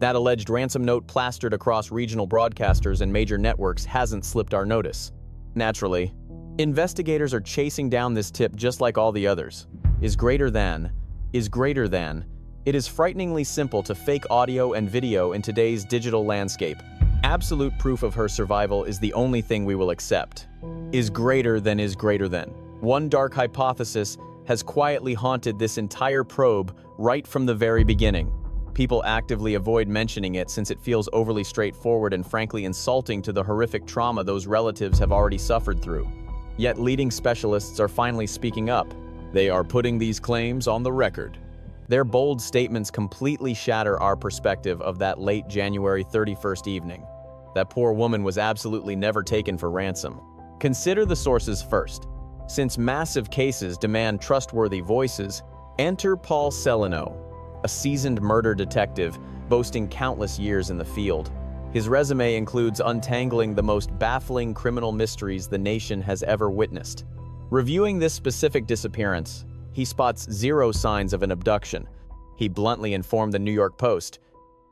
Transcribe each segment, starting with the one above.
That alleged ransom note plastered across regional broadcasters and major networks hasn't slipped our notice. Naturally, investigators are chasing down this tip just like all the others. Is greater than. It is frighteningly simple to fake audio and video in today's digital landscape. Absolute proof of her survival is the only thing we will accept. Is greater than. One dark hypothesis has quietly haunted this entire probe right from the very beginning. People actively avoid mentioning it since it feels overly straightforward and frankly insulting to the horrific trauma those relatives have already suffered through. Yet leading specialists are finally speaking up. They are putting these claims on the record. Their bold statements completely shatter our perspective of that late January 31st evening. That poor woman was absolutely never taken for ransom. Consider the sources first. Since massive cases demand trustworthy voices, enter Paul Celino, a seasoned murder detective boasting countless years in the field. His resume includes untangling the most baffling criminal mysteries the nation has ever witnessed. Reviewing this specific disappearance, he spots zero signs of an abduction. He bluntly informed the New York Post,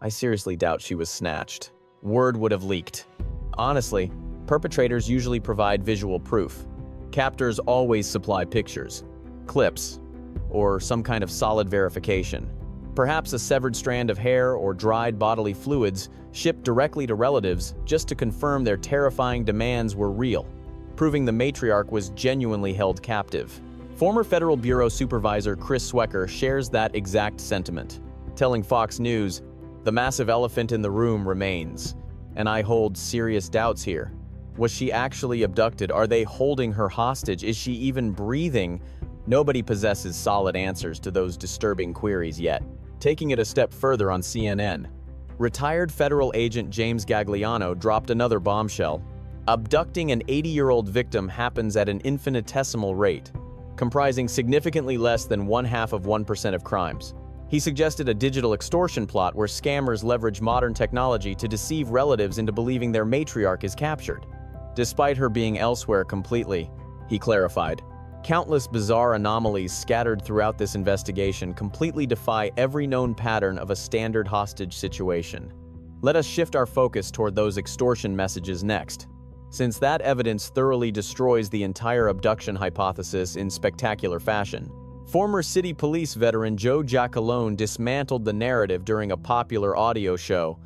"I seriously doubt she was snatched." Word would have leaked. Honestly, perpetrators usually provide visual proof. Captors always supply pictures, clips, or some kind of solid verification. Perhaps a severed strand of hair or dried bodily fluids shipped directly to relatives just to confirm their terrifying demands were real, proving the matriarch was genuinely held captive. Former Federal Bureau Supervisor Chris Swecker shares that exact sentiment, telling Fox News, "The massive elephant in the room remains, and I hold serious doubts here. Was she actually abducted? Are they holding her hostage? Is she even breathing?" Nobody possesses solid answers to those disturbing queries yet. Taking it a step further on CNN, retired federal agent James Gagliano dropped another bombshell. Abducting an 80-year-old victim happens at an infinitesimal rate, comprising significantly less than 0.5% of crimes. He suggested a digital extortion plot where scammers leverage modern technology to deceive relatives into believing their matriarch is captured. Despite her being elsewhere completely, he clarified, countless bizarre anomalies scattered throughout this investigation completely defy every known pattern of a standard hostage situation. Let us shift our focus toward those extortion messages next, since that evidence thoroughly destroys the entire abduction hypothesis in spectacular fashion. Former city police veteran Joe Giacalone dismantled the narrative during a popular audio show.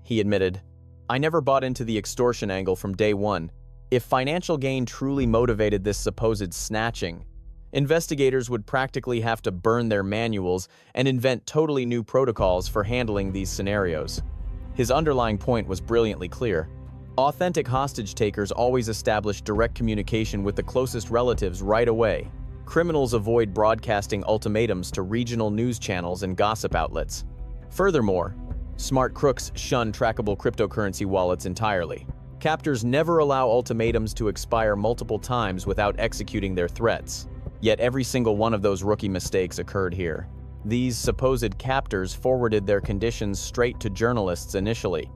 He admitted, "I never bought into the extortion angle from day one. If financial gain truly motivated this supposed snatching, investigators would practically have to burn their manuals and invent totally new protocols for handling these scenarios." His underlying point was brilliantly clear. Authentic hostage takers always establish direct communication with the closest relatives right away. Criminals avoid broadcasting ultimatums to regional news channels and gossip outlets. Furthermore, smart crooks shun trackable cryptocurrency wallets entirely. Captors never allow ultimatums to expire multiple times without executing their threats. Yet every single one of those rookie mistakes occurred here. These supposed captors forwarded their conditions straight to journalists initially.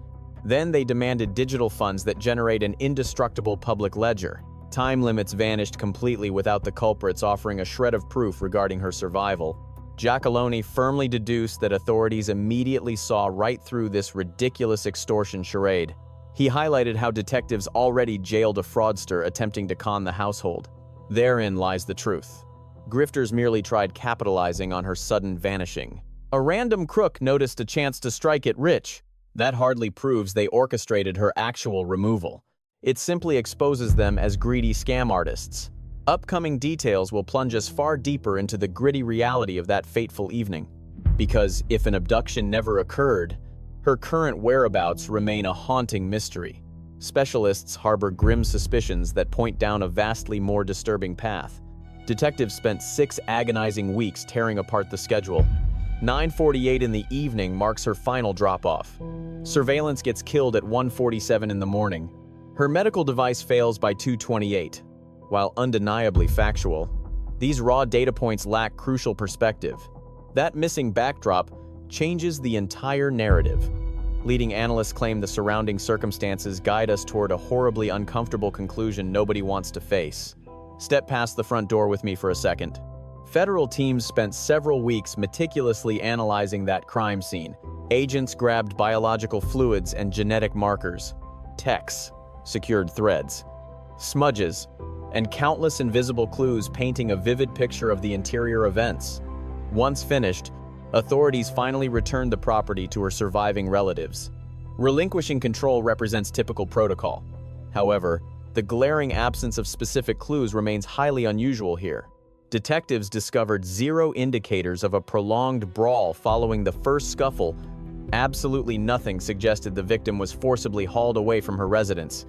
Then they demanded digital funds that generate an indestructible public ledger. Time limits vanished completely without the culprits offering a shred of proof regarding her survival. Giacalone firmly deduced that authorities immediately saw right through this ridiculous extortion charade. He highlighted how detectives already jailed a fraudster attempting to con the household. Therein lies the truth. Grifters merely tried capitalizing on her sudden vanishing. A random crook noticed a chance to strike it rich. That hardly proves they orchestrated her actual removal. It simply exposes them as greedy scam artists. Upcoming details will plunge us far deeper into the gritty reality of that fateful evening. Because if an abduction never occurred, her current whereabouts remain a haunting mystery. Specialists harbor grim suspicions that point down a vastly more disturbing path. Detectives spent 6 agonizing weeks tearing apart the schedule. 9:48 in the evening marks her final drop-off. Surveillance gets killed at 1:47 in the morning. Her medical device fails by 2:28. While undeniably factual, these raw data points lack crucial perspective. That missing backdrop changes the entire narrative. Leading analysts claim the surrounding circumstances guide us toward a horribly uncomfortable conclusion nobody wants to face. Step past the front door with me for a second. Federal teams spent several weeks meticulously analyzing that crime scene. Agents grabbed biological fluids and genetic markers, texts, secured threads, smudges, and countless invisible clues painting a vivid picture of the interior events. Once finished, authorities finally returned the property to her surviving relatives. Relinquishing control represents typical protocol. However, the glaring absence of specific clues remains highly unusual here. Detectives discovered zero indicators of a prolonged brawl following the first scuffle. Absolutely nothing suggested the victim was forcibly hauled away from her residence.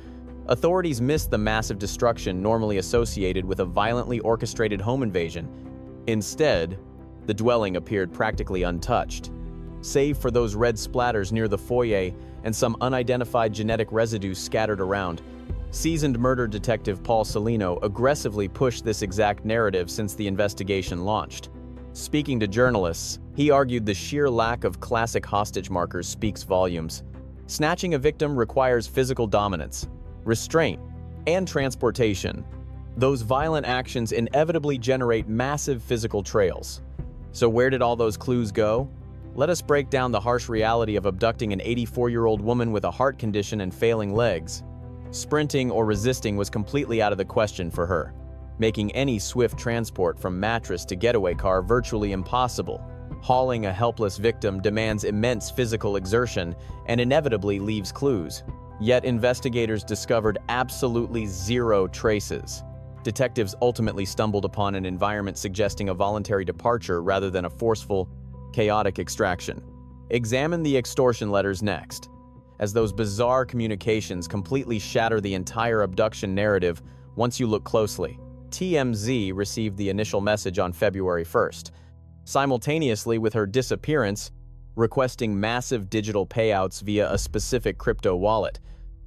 Authorities missed the massive destruction normally associated with a violently orchestrated home invasion. Instead, the dwelling appeared practically untouched, save for those red splatters near the foyer and some unidentified genetic residue scattered around. Seasoned murder detective Paul Celino aggressively pushed this exact narrative since the investigation launched. Speaking to journalists, he argued the sheer lack of classic hostage markers speaks volumes. Snatching a victim requires physical dominance, restraint, and transportation. Those violent actions inevitably generate massive physical trails. So where did all those clues go? Let us break down the harsh reality of abducting an 84-year-old woman with a heart condition and failing legs. Sprinting or resisting was completely out of the question for her, making any swift transport from mattress to getaway car virtually impossible. Hauling a helpless victim demands immense physical exertion and inevitably leaves clues. Yet investigators discovered absolutely zero traces. Detectives ultimately stumbled upon an environment suggesting a voluntary departure rather than a forceful, chaotic extraction. Examine the extortion letters next, as those bizarre communications completely shatter the entire abduction narrative once you look closely. TMZ received the initial message on February 1st, simultaneously with her disappearance, requesting massive digital payouts via a specific crypto wallet.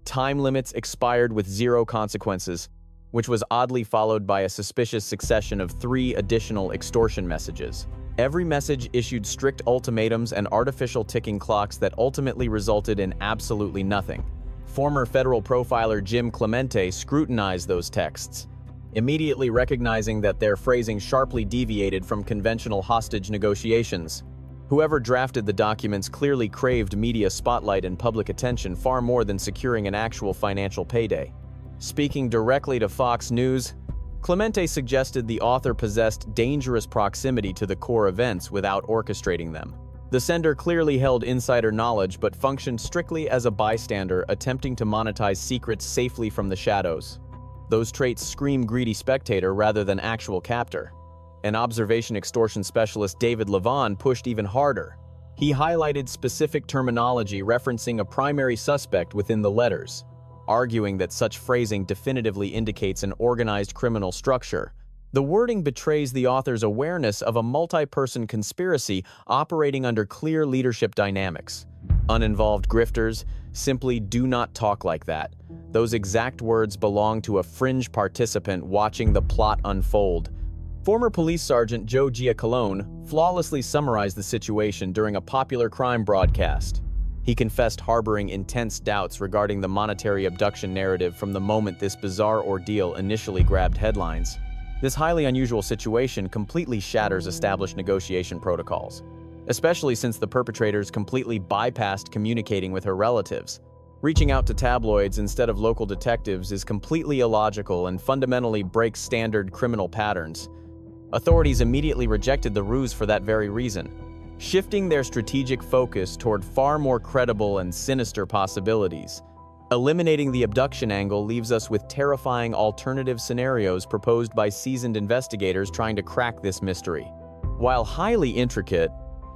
Time limits expired with zero consequences, which was oddly followed by a suspicious succession of 3 additional extortion messages. Every message issued strict ultimatums and artificial ticking clocks that ultimately resulted in absolutely nothing. Former federal profiler Jim Clemente scrutinized those texts, immediately recognizing that their phrasing sharply deviated from conventional hostage negotiations. Whoever drafted the documents clearly craved media spotlight and public attention far more than securing an actual financial payday. Speaking directly to Fox News, Clemente suggested the author possessed dangerous proximity to the core events without orchestrating them. The sender clearly held insider knowledge but functioned strictly as a bystander attempting to monetize secrets safely from the shadows. Those traits scream greedy spectator rather than actual captor. An observation extortion specialist, David Levon, pushed even harder. He highlighted specific terminology referencing a primary suspect within the letters, arguing that such phrasing definitively indicates an organized criminal structure. The wording betrays the author's awareness of a multi-person conspiracy operating under clear leadership dynamics. Uninvolved grifters simply do not talk like that. Those exact words belong to a fringe participant watching the plot unfold. Former police sergeant Joe Giacalone flawlessly summarized the situation during a popular crime broadcast. He confessed harboring intense doubts regarding the monetary abduction narrative from the moment this bizarre ordeal initially grabbed headlines. This highly unusual situation completely shatters established negotiation protocols, especially since the perpetrators completely bypassed communicating with her relatives. Reaching out to tabloids instead of local detectives is completely illogical and fundamentally breaks standard criminal patterns. Authorities immediately rejected the ruse for that very reason, shifting their strategic focus toward far more credible and sinister possibilities. Eliminating the abduction angle leaves us with terrifying alternative scenarios proposed by seasoned investigators trying to crack this mystery. While highly intricate,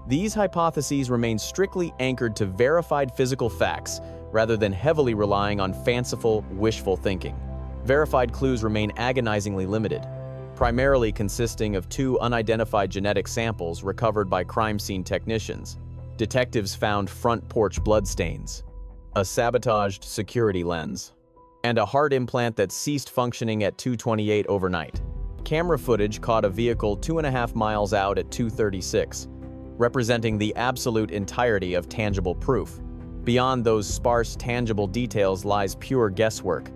these hypotheses remain strictly anchored to verified physical facts rather than heavily relying on fanciful, wishful thinking. Verified clues remain agonizingly limited, primarily consisting of 2 unidentified genetic samples recovered by crime scene technicians. Detectives found front porch bloodstains, a sabotaged security lens, and a heart implant that ceased functioning at 2:28 overnight. Camera footage caught a vehicle 2.5 miles out at 2:36, representing the absolute entirety of tangible proof. Beyond those sparse, tangible details lies pure guesswork,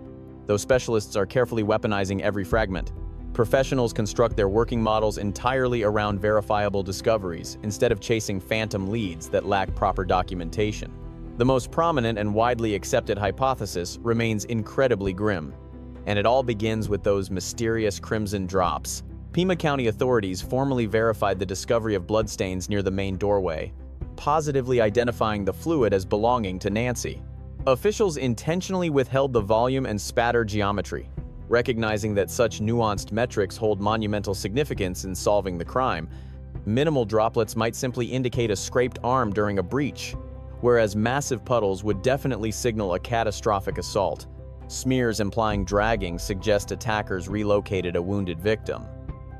though specialists are carefully weaponizing every fragment. Professionals construct their working models entirely around verifiable discoveries instead of chasing phantom leads that lack proper documentation. The most prominent and widely accepted hypothesis remains incredibly grim, and it all begins with those mysterious crimson drops. Pima County authorities formally verified the discovery of bloodstains near the main doorway, positively identifying the fluid as belonging to Nancy. Officials intentionally withheld the volume and spatter geometry, recognizing that such nuanced metrics hold monumental significance in solving the crime. Minimal droplets might simply indicate a scraped arm during a breach, whereas massive puddles would definitely signal a catastrophic assault. Smears implying dragging suggest attackers relocated a wounded victim,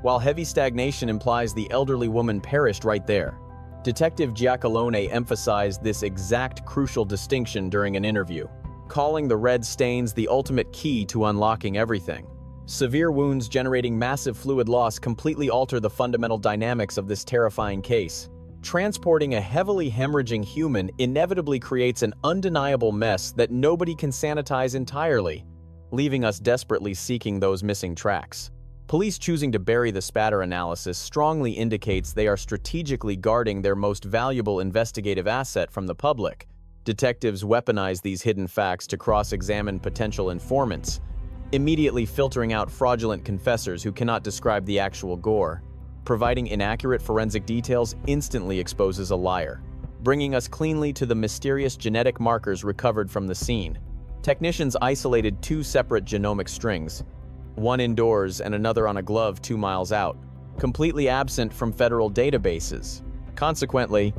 while heavy stagnation implies the elderly woman perished right there. Detective Giacalone emphasized this exact crucial distinction during an interview, calling the red stains the ultimate key to unlocking everything. Severe wounds generating massive fluid loss completely alter the fundamental dynamics of this terrifying case. Transporting a heavily hemorrhaging human inevitably creates an undeniable mess that nobody can sanitize entirely, leaving us desperately seeking those missing tracks. Police choosing to bury the spatter analysis strongly indicates they are strategically guarding their most valuable investigative asset from the public. Detectives weaponize these hidden facts to cross-examine potential informants, immediately filtering out fraudulent confessors who cannot describe the actual gore. Providing inaccurate forensic details instantly exposes a liar, bringing us cleanly to the mysterious genetic markers recovered from the scene. Technicians isolated two separate genomic strings, one indoors and another on a glove 2 miles out, completely absent from federal databases. Consequently,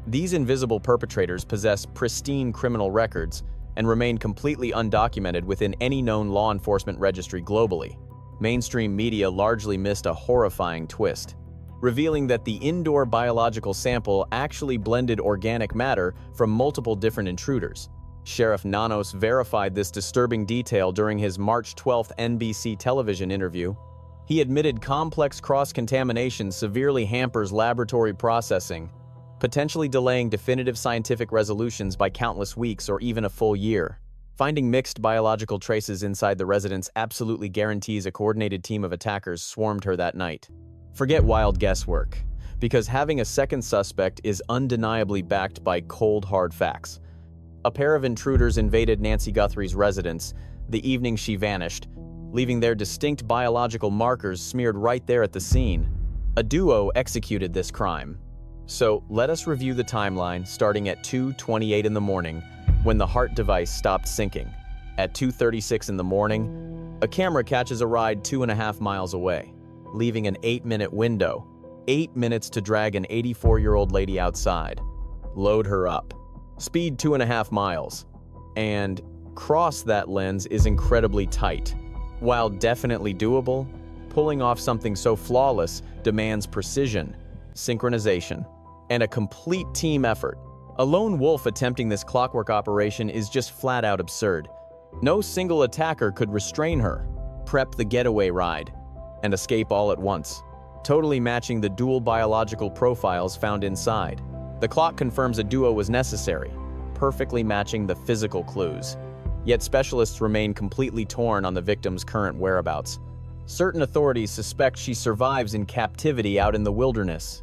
these invisible perpetrators possess pristine criminal records and remain completely undocumented within any known law enforcement registry globally. Mainstream media largely missed a horrifying twist, revealing that the indoor biological sample actually blended organic matter from multiple different intruders. Sheriff Nanos verified this disturbing detail during his March 12 NBC television interview. He admitted complex cross-contamination severely hampers laboratory processing, potentially delaying definitive scientific resolutions by countless weeks or even a full year. Finding mixed biological traces inside the residence absolutely guarantees a coordinated team of attackers swarmed her that night. Forget wild guesswork, because having a second suspect is undeniably backed by cold, hard facts. A pair of intruders invaded Nancy Guthrie's residence the evening she vanished, leaving their distinct biological markers smeared right there at the scene. A duo executed this crime. So let us review the timeline starting at 2:28 in the morning, when the heart device stopped syncing. At 2:36 in the morning, a camera catches a ride 2.5 miles away, leaving an 8-minute window. 8 minutes to drag an 84-year-old lady outside, load her up, speed 2.5 miles, and cross that lens is incredibly tight. While definitely doable, pulling off something so flawless demands precision, synchronization, and a complete team effort. A lone wolf attempting this clockwork operation is just flat out absurd. No single attacker could restrain her, prep the getaway ride, and escape all at once, totally matching the dual biological profiles found inside. The clock confirms a duo was necessary, perfectly matching the physical clues. Yet specialists remain completely torn on the victim's current whereabouts. Certain authorities suspect she survives in captivity out in the wilderness.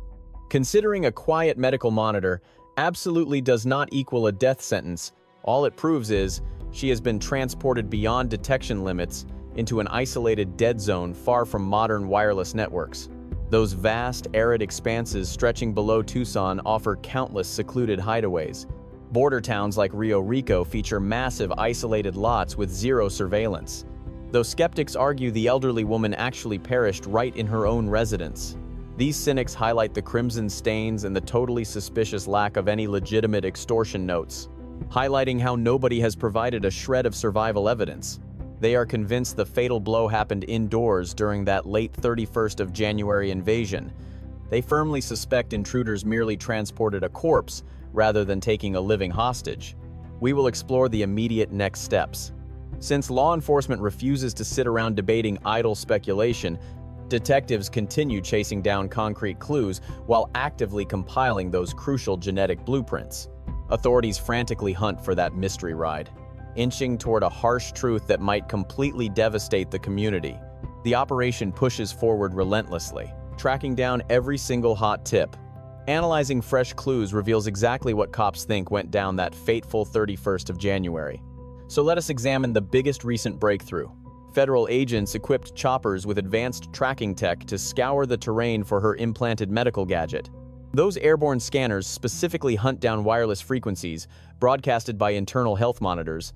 Considering a quiet medical monitor absolutely does not equal a death sentence, all it proves is she has been transported beyond detection limits into an isolated dead zone far from modern wireless networks. Those vast, arid expanses stretching below Tucson offer countless secluded hideaways. Border towns like Rio Rico feature massive isolated lots with zero surveillance, though skeptics argue the elderly woman actually perished right in her own residence. These cynics highlight the crimson stains and the totally suspicious lack of any legitimate extortion notes, highlighting how nobody has provided a shred of survival evidence. They are convinced the fatal blow happened indoors during that late 31st of January invasion. They firmly suspect intruders merely transported a corpse rather than taking a living hostage. We will explore the immediate next steps. Since law enforcement refuses to sit around debating idle speculation, detectives continue chasing down concrete clues while actively compiling those crucial genetic blueprints. Authorities frantically hunt for that mystery ride, inching toward a harsh truth that might completely devastate the community. The operation pushes forward relentlessly, tracking down every single hot tip. Analyzing fresh clues reveals exactly what cops think went down that fateful 31st of January. So let us examine the biggest recent breakthrough. Federal agents equipped choppers with advanced tracking tech to scour the terrain for her implanted medical gadget. Those airborne scanners specifically hunt down wireless frequencies broadcasted by internal health monitors.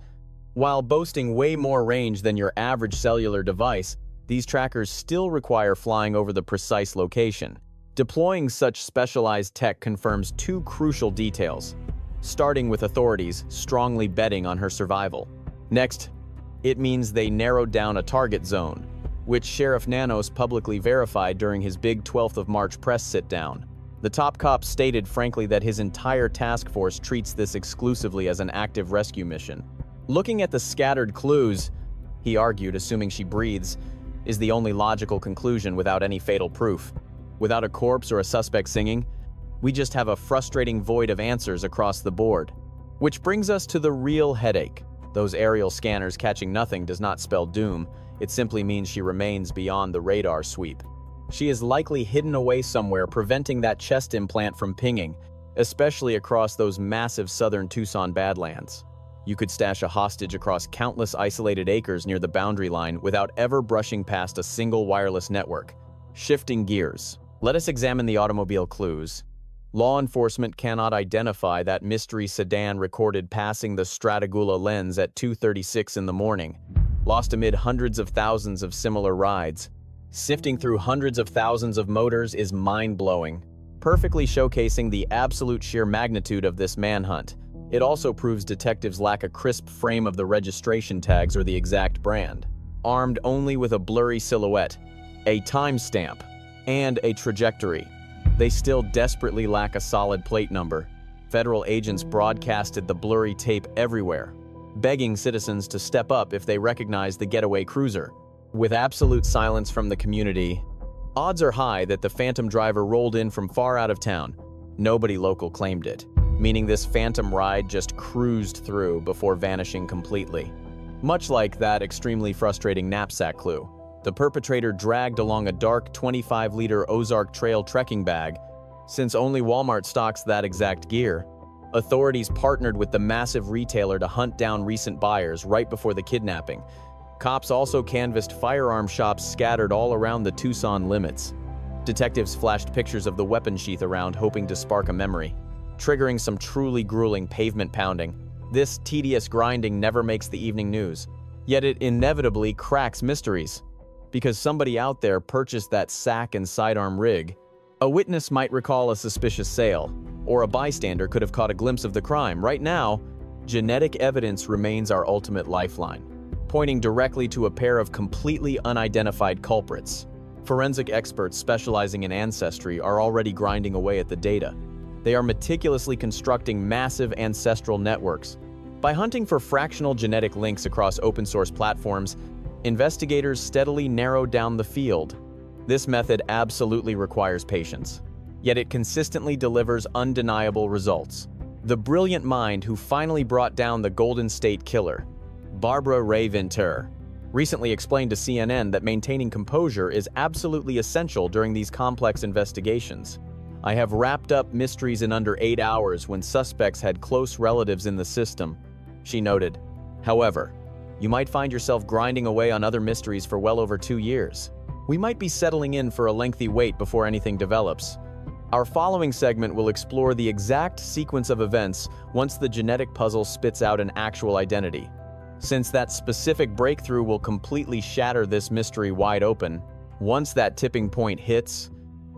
While boasting way more range than your average cellular device, these trackers still require flying over the precise location. Deploying such specialized tech confirms two crucial details, starting with authorities strongly betting on her survival. Next, it means they narrowed down a target zone, which Sheriff Nanos publicly verified during his big 12th of March press sit-down. The top cop stated frankly that his entire task force treats this exclusively as an active rescue mission. Looking at the scattered clues, he argued, assuming she breathes, is the only logical conclusion without any fatal proof. Without a corpse or a suspect singing, we just have a frustrating void of answers across the board. Which brings us to the real headache. Those aerial scanners catching nothing does not spell doom. It simply means she remains beyond the radar sweep. She is likely hidden away somewhere, preventing that chest implant from pinging, especially across those massive southern Tucson badlands. You could stash a hostage across countless isolated acres near the boundary line without ever brushing past a single wireless network. Shifting gears, let us examine the automobile clues. Law enforcement cannot identify that mystery sedan recorded passing the Stratagula lens at 2:36 in the morning, lost amid hundreds of thousands of similar rides. Sifting through hundreds of thousands of motors is mind-blowing, perfectly showcasing the absolute sheer magnitude of this manhunt. It also proves detectives lack a crisp frame of the registration tags or the exact brand. Armed only with a blurry silhouette, a timestamp, and a trajectory, they still desperately lack a solid plate number. Federal agents broadcasted the blurry tape everywhere, begging citizens to step up if they recognize the getaway cruiser. With absolute silence from the community, odds are high that the phantom driver rolled in from far out of town. Nobody local claimed it, meaning this phantom ride just cruised through before vanishing completely. Much like that extremely frustrating knapsack clue, the perpetrator dragged along a dark 25-liter Ozark Trail trekking bag. Since only Walmart stocks that exact gear, authorities partnered with the massive retailer to hunt down recent buyers right before the kidnapping. Cops also canvassed firearm shops scattered all around the Tucson limits. Detectives flashed pictures of the weapon sheath around, hoping to spark a memory, triggering some truly grueling pavement pounding. This tedious grinding never makes the evening news, yet it inevitably cracks mysteries, because somebody out there purchased that sack and sidearm rig. A witness might recall a suspicious sale, or a bystander could have caught a glimpse of the crime. Right now, genetic evidence remains our ultimate lifeline, pointing directly to a pair of completely unidentified culprits. Forensic experts specializing in ancestry are already grinding away at the data. They are meticulously constructing massive ancestral networks. By hunting for fractional genetic links across open-source platforms, investigators steadily narrow down the field. This method absolutely requires patience, yet it consistently delivers undeniable results. The brilliant mind who finally brought down the Golden State Killer, Barbara Ray Ventura, recently explained to CNN that maintaining composure is absolutely essential during these complex investigations. I have wrapped up mysteries in under 8 hours when suspects had close relatives in the system, she noted. However, you might find yourself grinding away on other mysteries for well over 2 years. We might be settling in for a lengthy wait before anything develops. Our following segment will explore the exact sequence of events once the genetic puzzle spits out an actual identity. Since that specific breakthrough will completely shatter this mystery wide open, once that tipping point hits,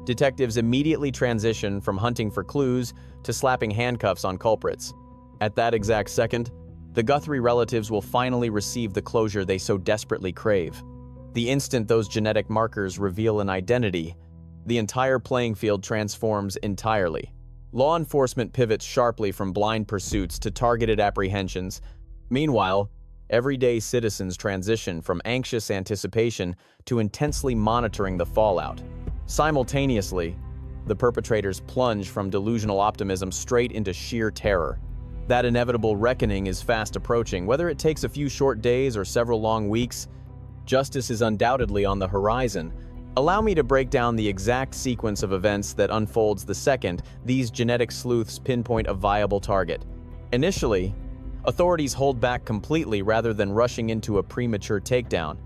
detectives immediately transition from hunting for clues to slapping handcuffs on culprits. At that exact second, the Guthrie relatives will finally receive the closure they so desperately crave. The instant those genetic markers reveal an identity, the entire playing field transforms entirely. Law enforcement pivots sharply from blind pursuits to targeted apprehensions. Meanwhile, everyday citizens transition from anxious anticipation to intensely monitoring the fallout. Simultaneously, the perpetrators plunge from delusional optimism straight into sheer terror. That inevitable reckoning is fast approaching. Whether it takes a few short days or several long weeks, Justice is undoubtedly on the horizon. Allow me to break down the exact sequence of events that unfolds the second these genetic sleuths pinpoint a viable target. Initially, authorities hold back completely rather than rushing into a premature takedown.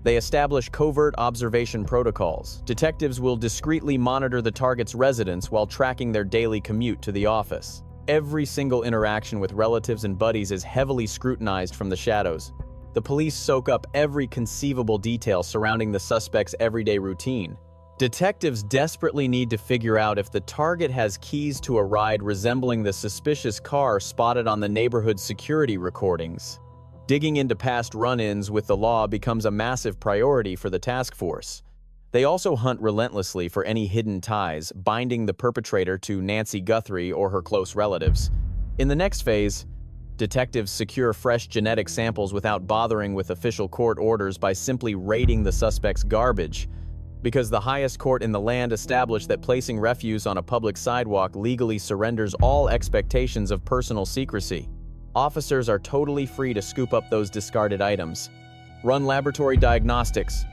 They establish covert observation protocols. Detectives will discreetly monitor the target's residence while tracking their daily commute to the office. Every single interaction with relatives and buddies is heavily scrutinized from the shadows. The police soak up every conceivable detail surrounding the suspect's everyday routine. Detectives desperately need to figure out if the target has keys to a ride resembling the suspicious car spotted on the neighborhood security recordings. Digging into past run-ins with the law becomes a massive priority for the task force. They also hunt relentlessly for any hidden ties, binding the perpetrator to Nancy Guthrie or her close relatives. In the next phase, detectives secure fresh genetic samples without bothering with official court orders by simply raiding the suspect's garbage. Because the highest court in the land established that placing refuse on a public sidewalk legally surrenders all expectations of personal secrecy, officers are totally free to scoop up those discarded items, run laboratory diagnostics,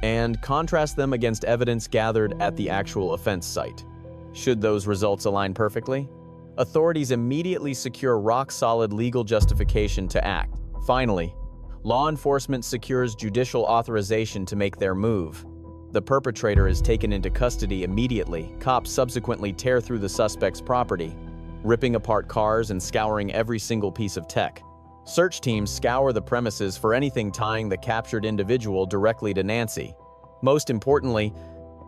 and contrast them against evidence gathered at the actual offense site. Should those results align perfectly, authorities immediately secure rock-solid legal justification to act. Finally, law enforcement secures judicial authorization to make their move. The perpetrator is taken into custody immediately. Cops subsequently tear through the suspect's property, ripping apart cars and scouring every single piece of tech. Search teams scour the premises for anything tying the captured individual directly to Nancy. Most importantly,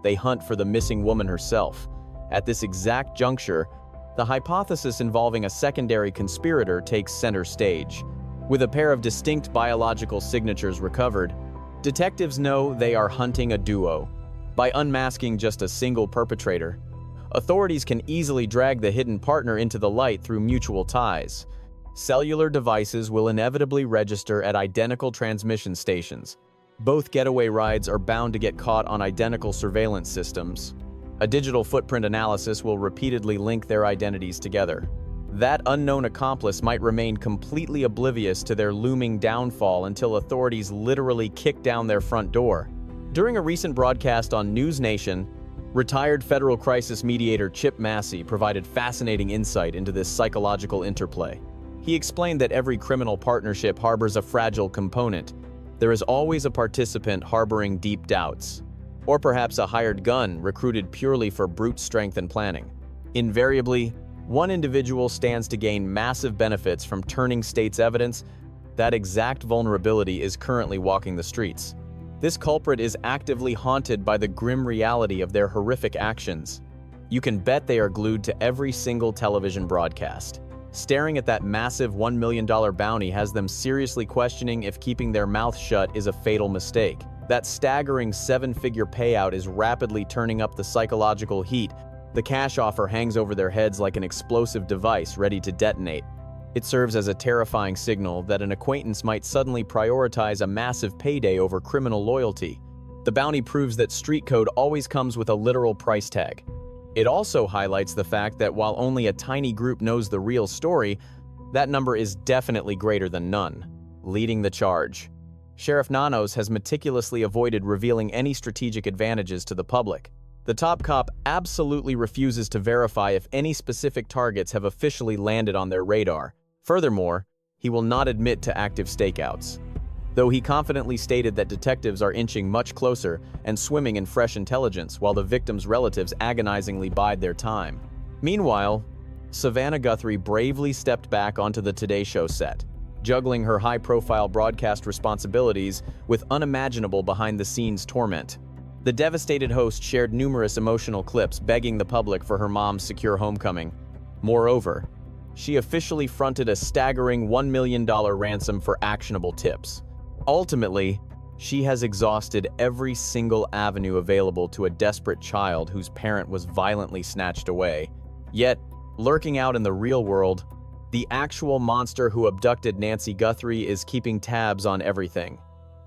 they hunt for the missing woman herself. At this exact juncture, the hypothesis involving a secondary conspirator takes center stage. With a pair of distinct biological signatures recovered, detectives know they are hunting a duo. By unmasking just a single perpetrator, authorities can easily drag the hidden partner into the light through mutual ties. Cellular devices will inevitably register at identical transmission stations. Both getaway rides are bound to get caught on identical surveillance systems. A digital footprint analysis will repeatedly link their identities together. That unknown accomplice might remain completely oblivious to their looming downfall until authorities literally kick down their front door. During a recent broadcast on News Nation, retired federal crisis mediator Chip Massey provided fascinating insight into this psychological interplay. He explained that every criminal partnership harbors a fragile component. There is always a participant harboring deep doubts, or perhaps a hired gun recruited purely for brute strength and planning. Invariably, one individual stands to gain massive benefits from turning state's evidence. That exact vulnerability is currently walking the streets. This culprit is actively haunted by the grim reality of their horrific actions. You can bet they are glued to every single television broadcast. Staring at that massive $1 million bounty has them seriously questioning if keeping their mouth shut is a fatal mistake. That staggering seven-figure payout is rapidly turning up the psychological heat. The cash offer hangs over their heads like an explosive device ready to detonate. It serves as a terrifying signal that an acquaintance might suddenly prioritize a massive payday over criminal loyalty. The bounty proves that street code always comes with a literal price tag. It also highlights the fact that while only a tiny group knows the real story, that number is definitely greater than none. Leading the charge, Sheriff Nanos has meticulously avoided revealing any strategic advantages to the public. The top cop absolutely refuses to verify if any specific targets have officially landed on their radar. Furthermore, he will not admit to active stakeouts, though he confidently stated that detectives are inching much closer and swimming in fresh intelligence while the victim's relatives agonizingly bide their time. Meanwhile, Savannah Guthrie bravely stepped back onto the Today Show set, juggling her high-profile broadcast responsibilities with unimaginable behind-the-scenes torment. The devastated host shared numerous emotional clips begging the public for her mom's secure homecoming. Moreover, she officially fronted a staggering $1 million ransom for actionable tips. Ultimately, she has exhausted every single avenue available to a desperate child whose parent was violently snatched away. Yet, lurking out in the real world, the actual monster who abducted Nancy Guthrie is keeping tabs on everything.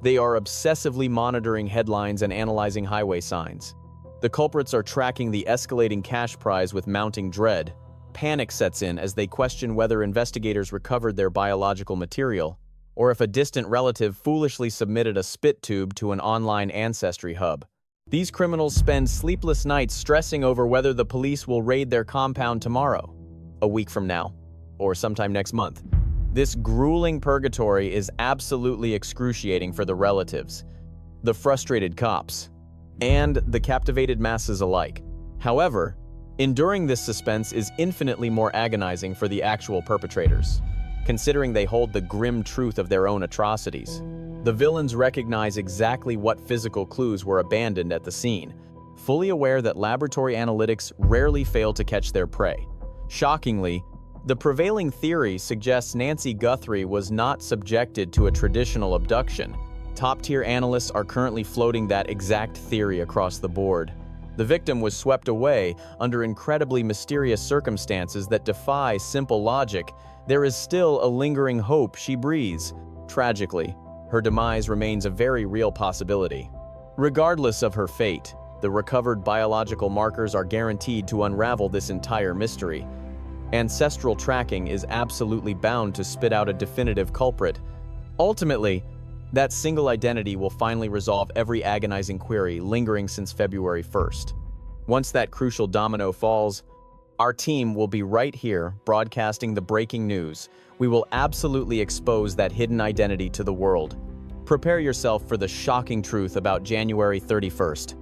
They are obsessively monitoring headlines and analyzing highway signs. The culprits are tracking the escalating cash prize with mounting dread. Panic sets in as they question whether investigators recovered their biological material. or if a distant relative foolishly submitted a spit tube to an online ancestry hub. These criminals spend sleepless nights stressing over whether the police will raid their compound tomorrow, a week from now, or sometime next month. This grueling purgatory is absolutely excruciating for the relatives, the frustrated cops, and the captivated masses alike. However, enduring this suspense is infinitely more agonizing for the actual perpetrators, considering they hold the grim truth of their own atrocities. The villains recognize exactly what physical clues were abandoned at the scene, fully aware that laboratory analytics rarely fail to catch their prey. Shockingly, the prevailing theory suggests Nancy Guthrie was not subjected to a traditional abduction. Top-tier analysts are currently floating that exact theory across the board. The victim was swept away under incredibly mysterious circumstances that defy simple logic. There is still a lingering hope she breathes. Tragically, her demise remains a very real possibility. Regardless of her fate, the recovered biological markers are guaranteed to unravel this entire mystery. Ancestral tracking is absolutely bound to spit out a definitive culprit. Ultimately, that single identity will finally resolve every agonizing query lingering since February 1st. Once that crucial domino falls, our team will be right here broadcasting the breaking news. We will absolutely expose that hidden identity to the world. Prepare yourself for the shocking truth about January 31st.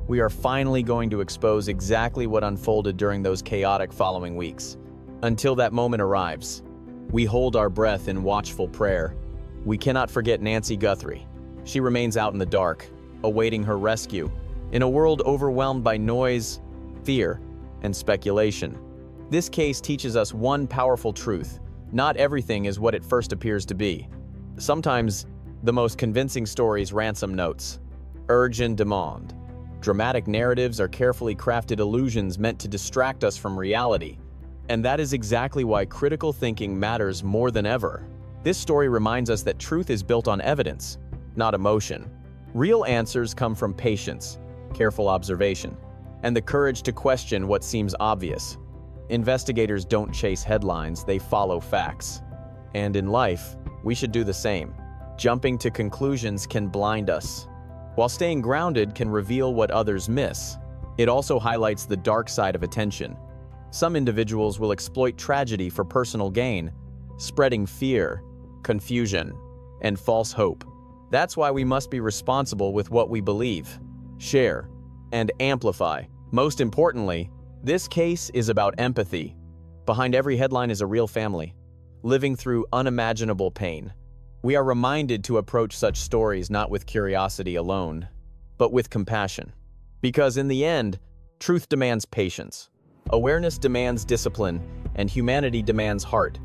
We are finally going to expose exactly what unfolded during those chaotic following weeks. Until that moment arrives, we hold our breath in watchful prayer. We cannot forget Nancy Guthrie. She remains out in the dark, awaiting her rescue, in a world overwhelmed by noise, fear, and speculation. This case teaches us one powerful truth: not everything is what it first appears to be. Sometimes, the most convincing stories ransom notes, urge and demand. Dramatic narratives are carefully crafted illusions meant to distract us from reality. And that is exactly why critical thinking matters more than ever. This story reminds us that truth is built on evidence, not emotion. Real answers come from patience, careful observation, and the courage to question what seems obvious. Investigators don't chase headlines, they follow facts. And in life, we should do the same. Jumping to conclusions can blind us, while staying grounded can reveal what others miss. It also highlights the dark side of attention. Some individuals will exploit tragedy for personal gain, spreading fear, confusion, and false hope. That's why we must be responsible with what we believe, share, and amplify. Most importantly, this case is about empathy. Behind every headline is a real family, living through unimaginable pain. We are reminded to approach such stories not with curiosity alone, but with compassion. Because in the end, truth demands patience, awareness demands discipline, and humanity demands heart.